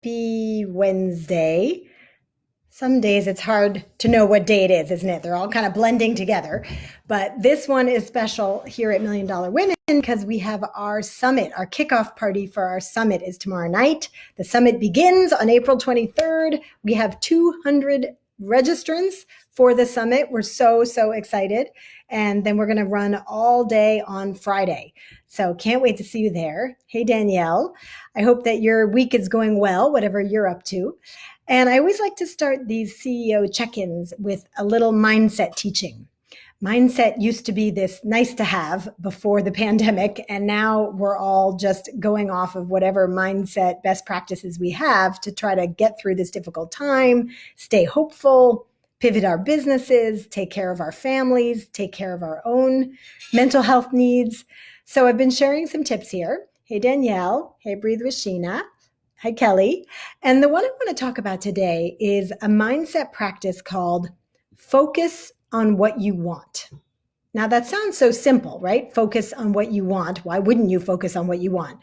Happy Wednesday. Some days it's hard to know what day it is, isn't it? They're all kind of blending together. But this one is special here at Million Dollar Women because we have our summit. Our kickoff party for our summit is tomorrow night. The summit begins on April 23rd. We have 200 registrants for the summit. We're so excited. And then we're going to run all day on Friday. So can't wait to see you there. Hey, Danielle. I hope that your week is going well, whatever you're up to. And I always like to start these CEO check-ins with a little mindset teaching. Mindset used to be this nice to have before the pandemic, and now we're all just going off of whatever mindset best practices we have to try to get through this difficult time, stay hopeful, pivot our businesses, take care of our families, take care of our own mental health needs. So I've been sharing some tips here. Hey, Danielle. Hey, Breathe with Sheena. Hi, Kelly. And the one I want to talk about today is a mindset practice called focus on what you want. Now, that sounds so simple, right? Focus on what you want. Why wouldn't you focus on what you want?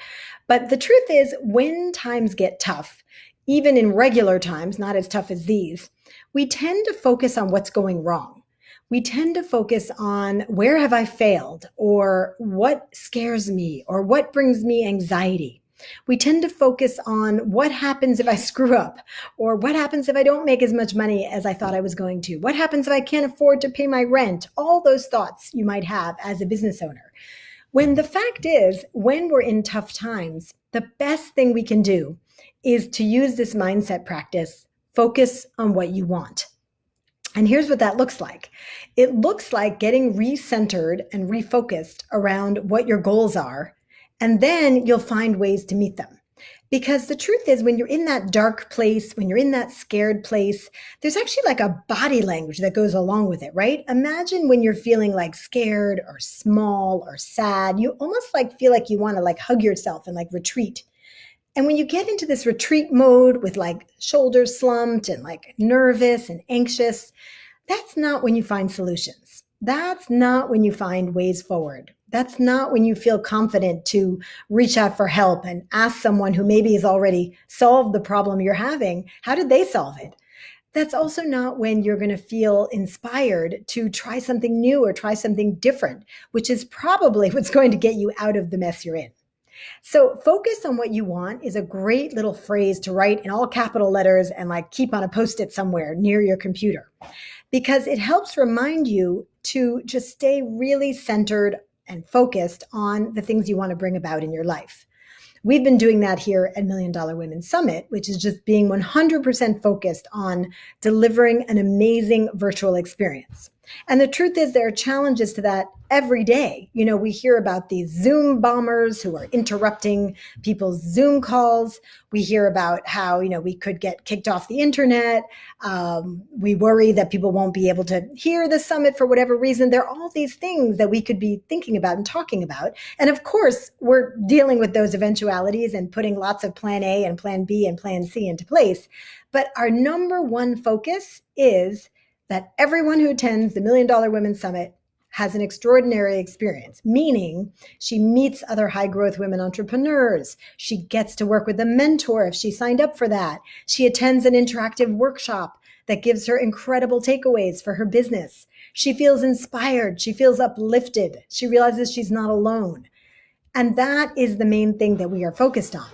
But the truth is, when times get tough, even in regular times, not as tough as these, we tend to focus on what's going wrong. We tend to focus on where have I failed, or what scares me, or what brings me anxiety. We tend to focus on what happens if I screw up, or what happens if I don't make as much money as I thought I was going to. What happens if I can't afford to pay my rent? All those thoughts you might have as a business owner. When the fact is, when we're in tough times, the best thing we can do is to use this mindset practice, focus on what you want. And here's what that looks like. It looks like getting recentered and refocused around what your goals are. And then you'll find ways to meet them. Because the truth is, when you're in that dark place, when you're in that scared place, there's actually like a body language that goes along with it, right? Imagine when you're feeling like scared or small or sad, you almost like feel like you want to like hug yourself and like retreat. And when you get into this retreat mode with like shoulders slumped and like nervous and anxious, that's not when you find solutions. That's not when you find ways forward. That's not when you feel confident to reach out for help and ask someone who maybe has already solved the problem you're having. How did they solve it? That's also not when you're going to feel inspired to try something new or try something different, which is probably what's going to get you out of the mess you're in. So focus on what you want is a great little phrase to write in all capital letters and like keep on a Post-it somewhere near your computer, because it helps remind you to just stay really centered and focused on the things you want to bring about in your life. We've been doing that here at Million Dollar Women Summit, which is just being 100% focused on delivering an amazing virtual experience. And the truth is, there are challenges to that every day. You know, we hear about these Zoom bombers who are interrupting people's Zoom calls. We hear about how, you know, we could get kicked off the internet. We worry that people won't be able to hear the summit for whatever reason. There are all these things that we could be thinking about and talking about. And of course, we're dealing with those eventualities and putting lots of plan A and plan B and plan C into place. But our number one focus is that everyone who attends the Million Dollar Women Summit has an extraordinary experience, meaning she meets other high growth women entrepreneurs. She gets to work with a mentor if she signed up for that. She attends an interactive workshop that gives her incredible takeaways for her business. She feels inspired. She feels uplifted. She realizes she's not alone. And that is the main thing that we are focused on.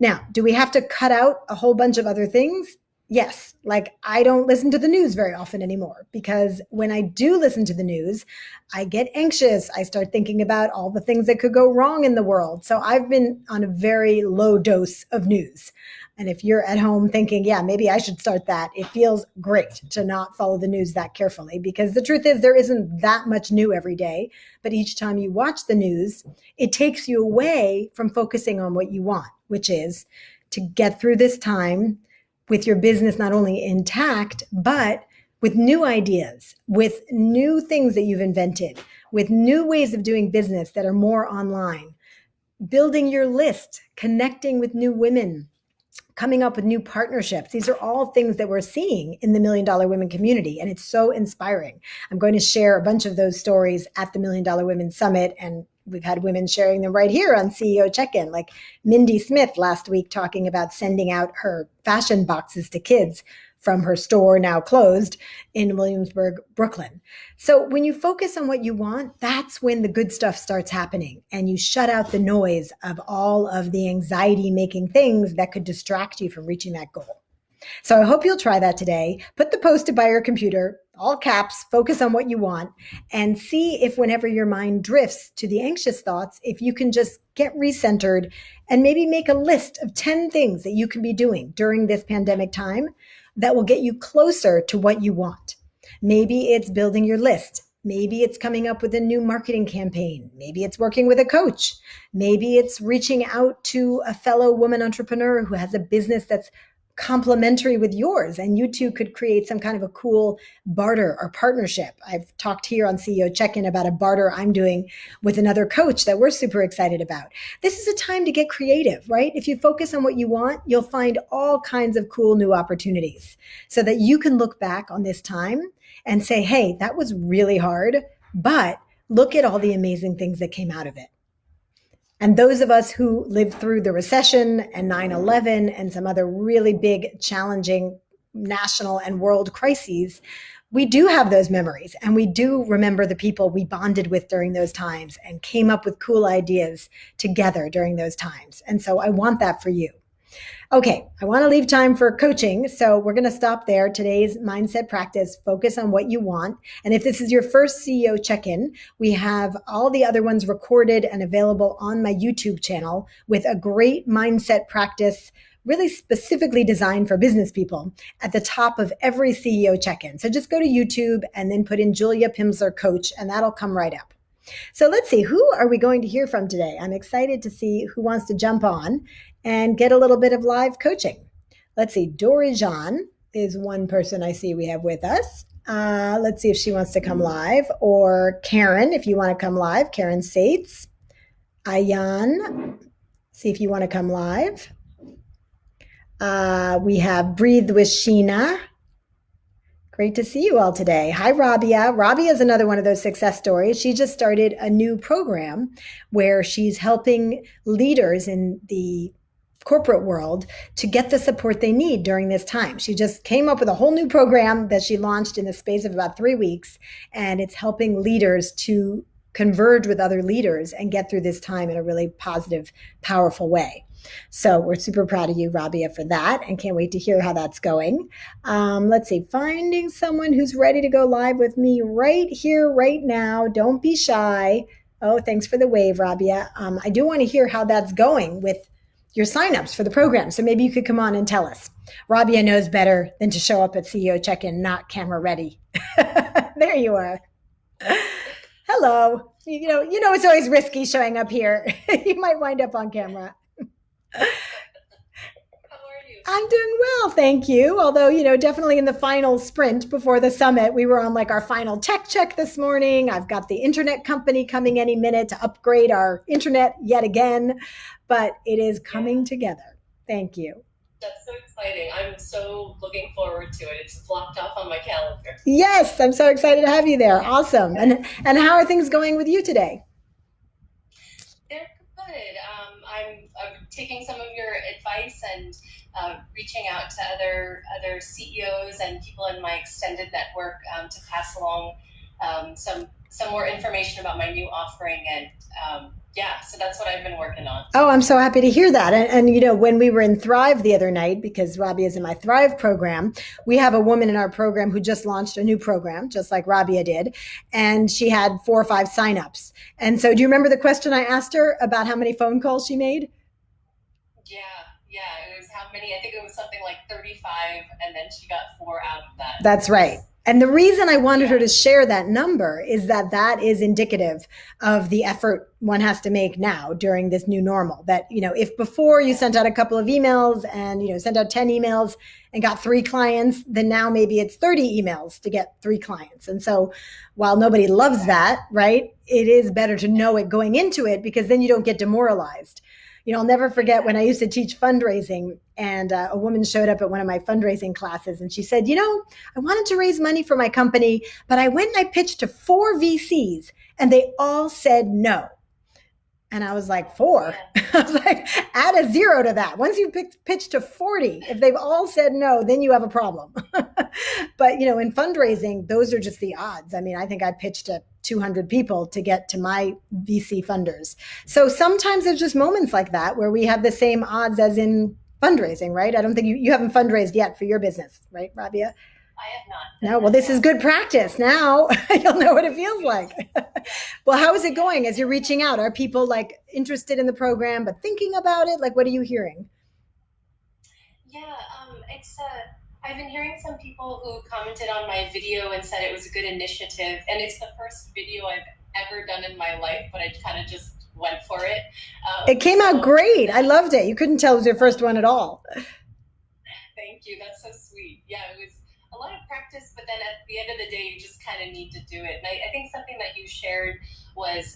Now, do we have to cut out a whole bunch of other things? Yes, like I don't listen to the news very often anymore, because when I do listen to the news, I get anxious. I start thinking about all the things that could go wrong in the world. So I've been on a very low dose of news. And if you're at home thinking, yeah, maybe I should start that, it feels great to not follow the news that carefully, because the truth is there isn't that much new every day. But each time you watch the news, it takes you away from focusing on what you want, which is to get through this time with your business not only intact, but with new ideas, with new things that you've invented, with new ways of doing business that are more online, building your list, connecting with new women, coming up with new partnerships. These are all things that we're seeing in the Million Dollar Women community, and it's so inspiring. I'm going to share a bunch of those stories at the Million Dollar Women Summit, and we've had women sharing them right here on CEO Check-In, like Mindy Smith last week talking about sending out her fashion boxes to kids from her store, now closed, in Williamsburg, Brooklyn. So when you focus on what you want, that's when the good stuff starts happening, and you shut out the noise of all of the anxiety-making things that could distract you from reaching that goal. So I hope you'll try that today. Put the Post-it by your computer, all caps, focus on what you want, and see if whenever your mind drifts to the anxious thoughts, if you can just get recentered and maybe make a list of 10 things that you can be doing during this pandemic time that will get you closer to what you want. Maybe it's building your list. Maybe it's coming up with a new marketing campaign. Maybe it's working with a coach. Maybe it's reaching out to a fellow woman entrepreneur who has a business that's complementary with yours, and you two could create some kind of a cool barter or partnership. I've talked here on CEO Check-In about a barter I'm doing with another coach that we're super excited about. This is a time to get creative, right? If you focus on what you want, you'll find all kinds of cool new opportunities so that you can look back on this time and say, hey, that was really hard, but look at all the amazing things that came out of it. And those of us who lived through the recession and 9/11 and some other really big, challenging national and world crises, we do have those memories, and we do remember the people we bonded with during those times and came up with cool ideas together during those times. And so I want that for you. Okay, I want to leave time for coaching, so we're going to stop there. Today's mindset practice, focus on what you want. And if this is your first CEO check-in, we have all the other ones recorded and available on my YouTube channel with a great mindset practice, really specifically designed for business people, at the top of every CEO check-in. So just go to YouTube and then put in Julia Pimsleur Coach, and that'll come right up. So let's see, who are we going to hear from today? I'm excited to see who wants to jump on and get a little bit of live coaching. Let's see, Dory Jean is one person I see we have with us. Let's see if she wants to come live, or Karen, if you want to come live. Karen Sates. Ayan, see if you want to come live. We have Breathe with Sheena. Great to see you all today. Hi, Rabia. Rabia is another one of those success stories. She just started a new program where she's helping leaders in the corporate world to get the support they need during this time. She just came up with a whole new program that she launched in the space of about 3 weeks, and it's helping leaders to converge with other leaders and get through this time in a really positive, powerful way. So we're super proud of you, Rabia, for that, and can't wait to hear how that's going. Let's see, finding someone who's ready to go live with me right here, right now. Don't be shy. Oh, thanks for the wave, Rabia. I do want to hear how that's going with your signups for the program. So maybe you could come on and tell us. Rabia knows better than to show up at CEO Check-In not camera ready. There you are. Hello. You know, it's always risky showing up here. You might wind up on camera. How are you? I'm doing well, thank you. Although, definitely in the final sprint before the summit, we were on like our final tech check this morning. I've got the internet company coming any minute to upgrade our internet yet again, but it is coming together. Thank you. That's so exciting. I'm so looking forward to it. It's blocked off on my calendar. Yes, I'm so excited to have you there. Awesome. And how are things going with you today? They're good. I'm taking some of your advice and reaching out to other CEOs and people in my extended network to pass along some more information about my new offering. And so that's what I've been working on. Oh, I'm so happy to hear that. And when we were in Thrive the other night, because Rabia is in my Thrive program, we have a woman in our program who just launched a new program, just like Rabia did. And she had 4 or 5 signups. And so do you remember the question I asked her about how many phone calls she made? Yeah. It was how many? I think it was something like 35, and then she got 4 out of that. That's right. And the reason I wanted her to share that number is that is indicative of the effort one has to make now during this new normal. That, if before you sent out a couple of emails and, sent out 10 emails and got 3 clients, then now maybe it's 30 emails to get 3 clients. And so while nobody loves that, right, it is better to know it going into it, because then you don't get demoralized. I'll never forget when I used to teach fundraising And a woman showed up at one of my fundraising classes and she said, I wanted to raise money for my company, but I went and I pitched to 4 VCs and they all said no. And I was like, 4? I was like, add a 0 to that. Once you pitch to 40, if they've all said no, then you have a problem. But, in fundraising, those are just the odds. I mean, I think I pitched to 200 people to get to my VC funders. So sometimes there's just moments like that where we have the same odds as in fundraising, right? I don't think you haven't fundraised yet for your business, right, Rabia? I have not. No, well, this is good practice. Now you'll know what it feels like. Well, how is it going as you're reaching out? Are people interested in the program but thinking about it? What are you hearing? Yeah, it's I've been hearing some people who commented on my video and said it was a good initiative, and it's the first video I've ever done in my life, but I kind of just went for it. It came out great. I loved it. You couldn't tell it was your first one at all. Thank you. That's so sweet. Yeah, it was a lot of practice, but then at the end of the day, you just kind of need to do it. And I think something that you shared was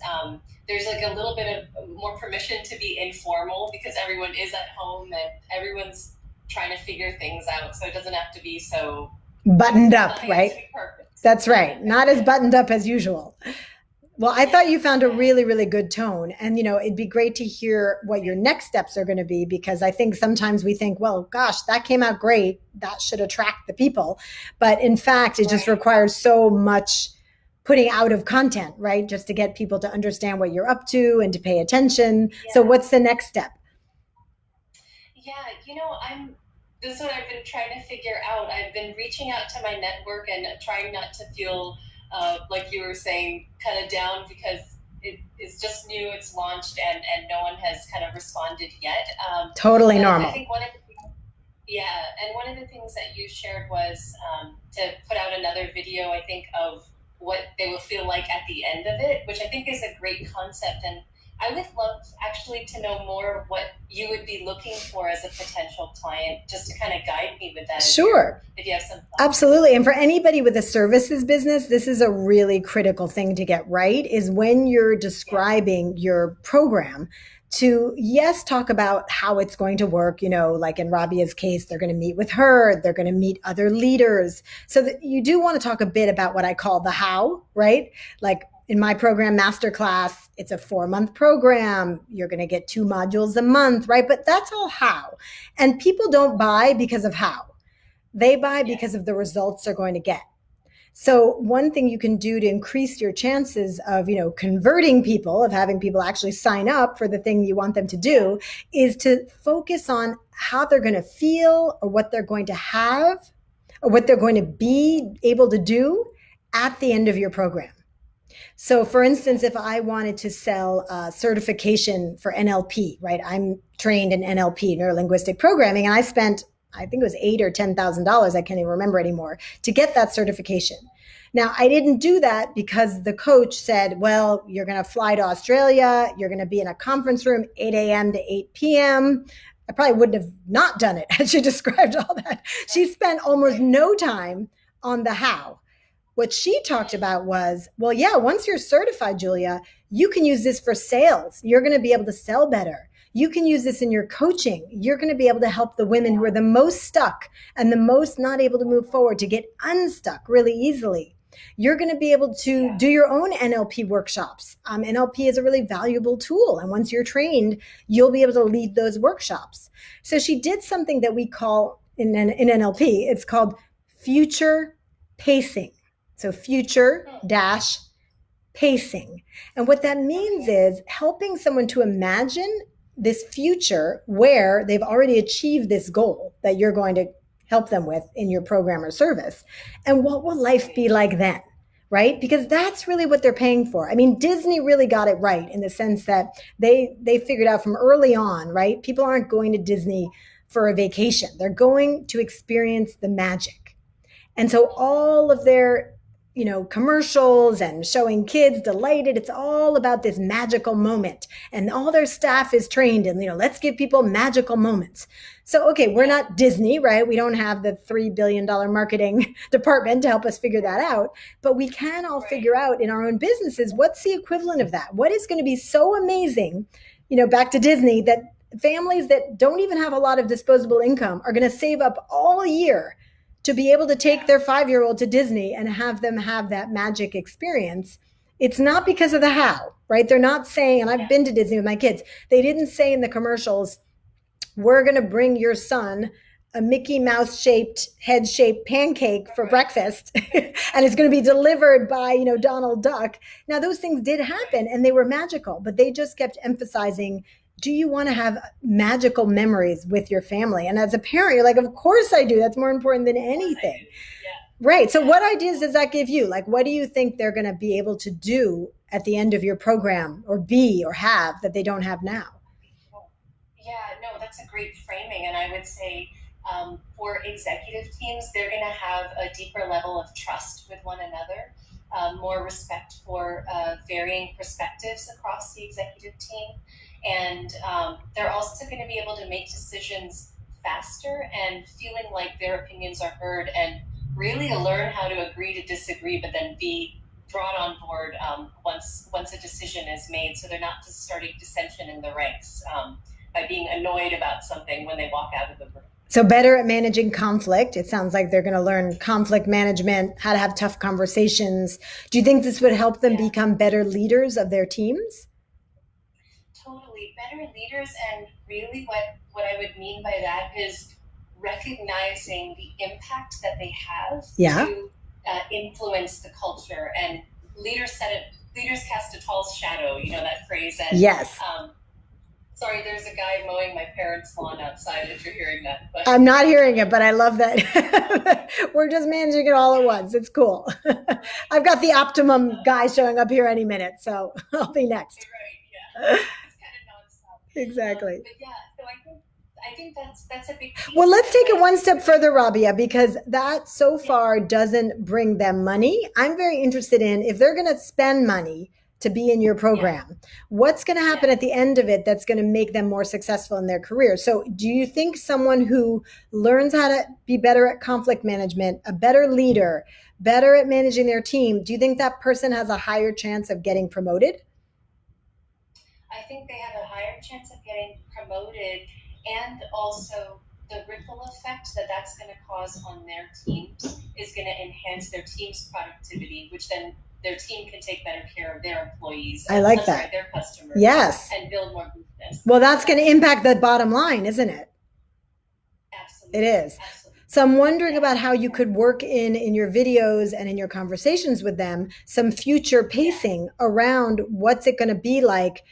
there's a little bit of more permission to be informal because everyone is at home and everyone's trying to figure things out. So it doesn't have to be so buttoned up, right? That's right. Not as buttoned up as usual. Well, I thought you found a really, really good tone. And, it'd be great to hear what your next steps are going to be, because I think sometimes we think, well, gosh, that came out great. That should attract the people. But in fact, it just requires so much putting out of content, right? Just to get people to understand what you're up to and to pay attention. Yeah. So what's the next step? Yeah, this is what I've been trying to figure out. I've been reaching out to my network and trying not to feel like you were saying, kind of down because it's just new, it's launched, and no one has kind of responded yet. Totally normal. I think one of the things that you shared was to put out another video, I think, of what they will feel like at the end of it, which I think is a great concept. And I would love actually to know more what you would be looking for as a potential client, just to kind of guide me with that. Sure. If you have some thoughts. Absolutely. And for anybody with a services business, this is a really critical thing to get right, is when you're describing your program to, yes, talk about how it's going to work. Like in Rabia's case, they're going to meet with her, they're going to meet other leaders. So that you do want to talk a bit about what I call the how, right? Like in my program, Masterclass, it's a 4-month program. You're going to get 2 modules a month, right? But that's all how. And people don't buy because of how. They buy because of the results they're going to get. So one thing you can do to increase your chances of, converting people, of having people actually sign up for the thing you want them to do, is to focus on how they're going to feel or what they're going to have or what they're going to be able to do at the end of your program. So for instance, if I wanted to sell a certification for NLP, right? I'm trained in NLP, neuro-linguistic programming, and I spent, I think it was $8,000 or $10,000, I can't even remember anymore, to get that certification. Now, I didn't do that because the coach said, well, you're going to fly to Australia, you're going to be in a conference room 8 a.m. to 8 p.m. I probably wouldn't have not done it as she described all that. She spent almost no time on the how. What she talked about was, well, yeah, once you're certified, Julia, you can use this for sales. You're going to be able to sell better. You can use this in your coaching. You're going to be able to help the women who are the most stuck and the most not able to move forward to get unstuck really easily. You're going to be able to do your own NLP workshops. NLP is a really valuable tool. And once you're trained, you'll be able to lead those workshops. So she did something that we call in NLP, it's called future pacing. So future dash pacing. And what that means is helping someone to imagine this future where they've already achieved this goal that you're going to help them with in your program or service. And what will life be like then, right? Because that's really what they're paying for. I mean, Disney really got it right in the sense that they figured out from early on, right? People aren't going to Disney for a vacation. They're going to experience the magic. And so all of their commercials and showing kids delighted. It's all about this magical moment. And all their staff is trained in, let's give people magical moments. So, okay, we're not Disney, right? We don't have the $3 billion marketing department to help us figure that out. But we can all figure out in our own businesses, what's the equivalent of that? What is going to be so amazing, back to Disney, that families that don't even have a lot of disposable income are going to save up all year to be able to take their 5-year-old to Disney and have them have that magic experience. It's not because of the how, right? They're not saying, and I've been to Disney with my kids, they didn't say in the commercials, we're going to bring your son a Mickey Mouse shaped, head shaped pancake for breakfast and it's going to be delivered by, Donald Duck. Now, those things did happen and they were magical, but they just kept emphasizing, do you want to have magical memories with your family? And as a parent, you're like, of course I do. That's more important than anything. Right. So what ideas does that give you? Like, what do you think they're going to be able to do at the end of your program or be or have that they don't have now? Yeah, no, that's a great framing. And I would say for executive teams, they're going to have a deeper level of trust with one another, more respect for varying perspectives across the executive team. And they're also going to be able to make decisions faster and feeling like their opinions are heard and really learn how to agree to disagree, but then be brought on board once a decision is made. So they're not just starting dissension in the ranks by being annoyed about something when they walk out of the room. So better at managing conflict. It sounds like they're going to learn conflict management, how to have tough conversations. Do you think this would help them become better leaders of their teams? Totally. Better leaders. And really what I would mean by that is recognizing the impact that they have to influence the culture. And leaders cast a tall shadow, that phrase. And, yes. Sorry, there's a guy mowing my parents' lawn outside if you're hearing that. But I'm not hearing it, but I love that. We're just managing it all at once. It's cool. I've got the optimum guy showing up here any minute, so I'll be next. Right, yeah. It's kind of nonstop. Exactly. But yeah, so I think that's a big piece. Well, let's take it one step further, Rabia, because that so far doesn't bring them money. I'm very interested in if they're going to spend money to be in your program, what's going to happen at the end of it that's going to make them more successful in their career? So do you think someone who learns how to be better at conflict management, a better leader, better at managing their team, do you think that person has a higher chance of getting promoted? I think they have a higher chance of getting promoted, and also the ripple effect that's going to cause on their teams is going to enhance their team's productivity, which then their team can take better care of their employees. I like that. Their customers. Yes. And build more business. Well, that's going to impact the bottom line, isn't it? Absolutely. It is. Absolutely. So I'm wondering about how you could work in your videos and in your conversations with them, some future pacing around what's it going to be like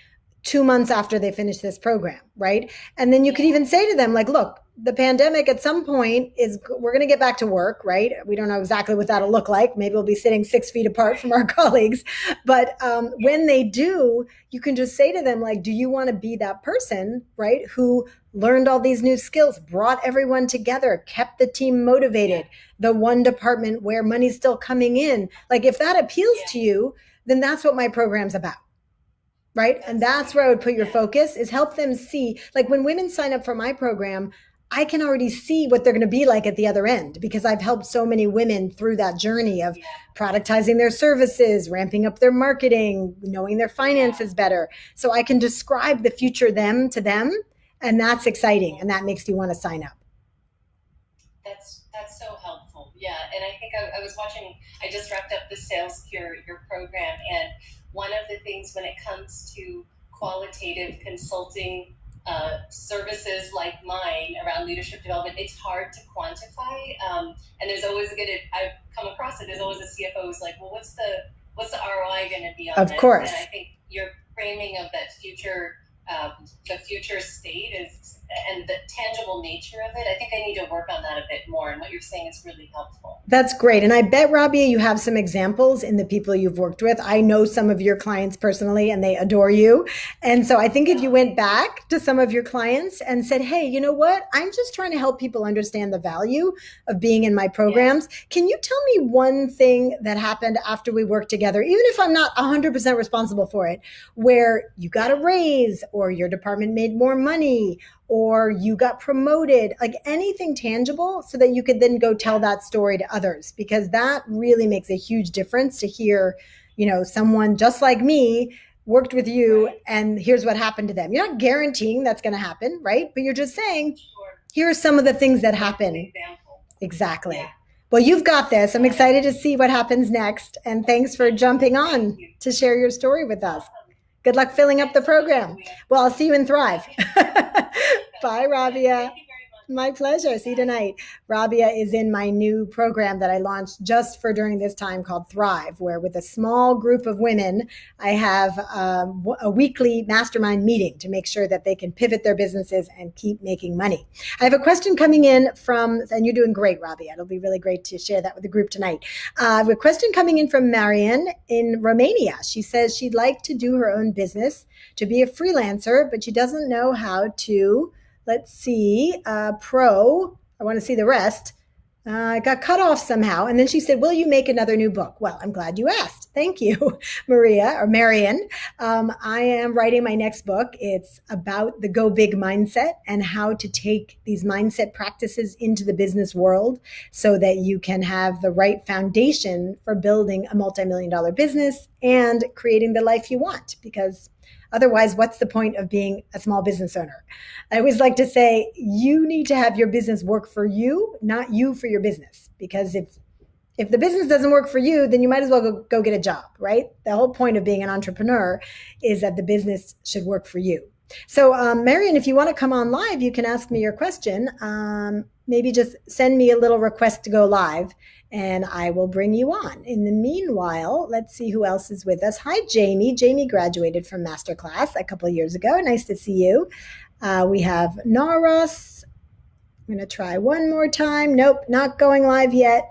2 months after they finish this program, right? And then you could even say to them, like, look, the pandemic at some point we're going to get back to work, right? We don't know exactly what that'll look like. Maybe we'll be sitting 6 feet apart from our colleagues. But when they do, you can just say to them, like, do you want to be that person, right, who learned all these new skills, brought everyone together, kept the team motivated, the one department where money's still coming in? Like, if that appeals to you, then that's what my program's about. Right. And that's where I would put your focus, is help them see, like, when women sign up for my program, I can already see what they're going to be like at the other end, because I've helped so many women through that journey of productizing their services, ramping up their marketing, knowing their finances better. So I can describe the future them to them. And that's exciting. And that makes you want to sign up. That's so helpful. Yeah. And I think I was watching, I just wrapped up the Sales Cure, your program. And one of the things when it comes to qualitative consulting services like mine around leadership development, it's hard to quantify. And there's always I've come across it. There's always a CFO who's like, well, what's the ROI going to be on this? Of course. And I think your framing of that future, the future state and the tangible nature of it, I think I need to work on that a bit more. And what you're saying is really helpful. That's great. And I bet, Rabia, you have some examples in the people you've worked with. I know some of your clients personally, and they adore you. And so I think if you went back to some of your clients and said, hey, you know what? I'm just trying to help people understand the value of being in my programs. Can you tell me one thing that happened after we worked together, even if I'm not 100% responsible for it, where you got a raise or your department made more money or you got promoted, like anything tangible, so that you could then go tell that story to others? Because that really makes a huge difference to hear, someone just like me worked with you, Right. and here's what happened to them. You're not guaranteeing that's going to happen, right? But you're just saying, Sure. here are some of the things that That's an happen. example. Exactly. Yeah. Well, you've got this. I'm excited to see what happens next. And thanks for jumping on you. to share your story with us. Awesome. Good luck filling up the Thanks so much, program. Julia. Well, I'll see you in Thrive. Bye, Rabia. Thank you very much. My pleasure. See you tonight. Rabia is in my new program that I launched just for during this time called Thrive, where with a small group of women, I have a weekly mastermind meeting to make sure that they can pivot their businesses and keep making money. I have a question coming in from, and you're doing great, Rabia. It'll be really great to share that with the group tonight. I have a question coming in from Marian in Romania. She says she'd like to do her own business, to be a freelancer, but she doesn't know how to, let's see, I want to see the rest. It got cut off somehow. And then she said, will you make another new book? Well, I'm glad you asked. Thank you, Maria or Marian. I am writing my next book. It's about the go big mindset and how to take these mindset practices into the business world so that you can have the right foundation for building a multi-million-dollar business and creating the life you want. Because otherwise, what's the point of being a small business owner? I always like to say you need to have your business work for you, not you for your business. Because if the business doesn't work for you, then you might as well go get a job, right? The whole point of being an entrepreneur is that the business should work for you. So, Marian, if you want to come on live, you can ask me your question. Maybe just send me a little request to go live and I will bring you on. In the meanwhile, let's see who else is with us. Hi, Jamie. Jamie graduated from Masterclass a couple of years ago. Nice to see you. We have Naras. I'm going to try one more time. Nope, not going live yet.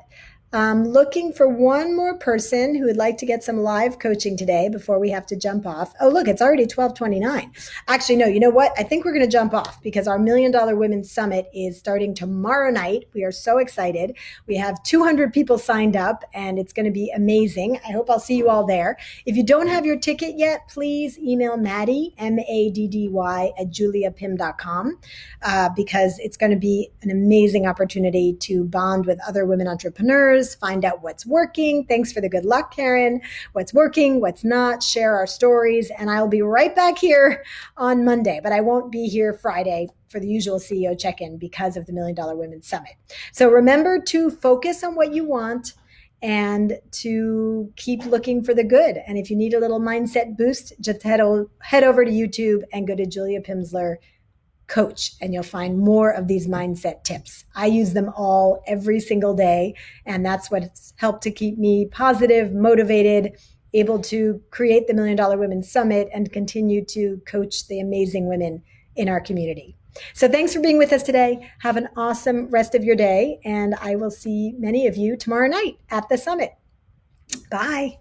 Looking for one more person who would like to get some live coaching today before we have to jump off. Oh, look, it's already 12:29. Actually, no, you know what? I think we're going to jump off because our $1 Million Women's Summit is starting tomorrow night. We are so excited. We have 200 people signed up and it's going to be amazing. I hope I'll see you all there. If you don't have your ticket yet, please email Maddie, Maddy, at juliapim.com because it's going to be an amazing opportunity to bond with other women entrepreneurs, find out what's working. Thanks for the good luck, Karen. What's working, what's not, share our stories. And I'll be right back here on Monday, but I won't be here Friday for the usual CEO check-in because of the $1 Million Women's Summit. So remember to focus on what you want and to keep looking for the good. And if you need a little mindset boost, just head over to YouTube and go to Julia Pimsleur Coach, and you'll find more of these mindset tips. I use them all every single day, and that's what's helped to keep me positive, motivated, able to create the $1 Million Women's Summit and continue to coach the amazing women in our community. So thanks for being with us today. Have an awesome rest of your day, and I will see many of you tomorrow night at the summit. Bye.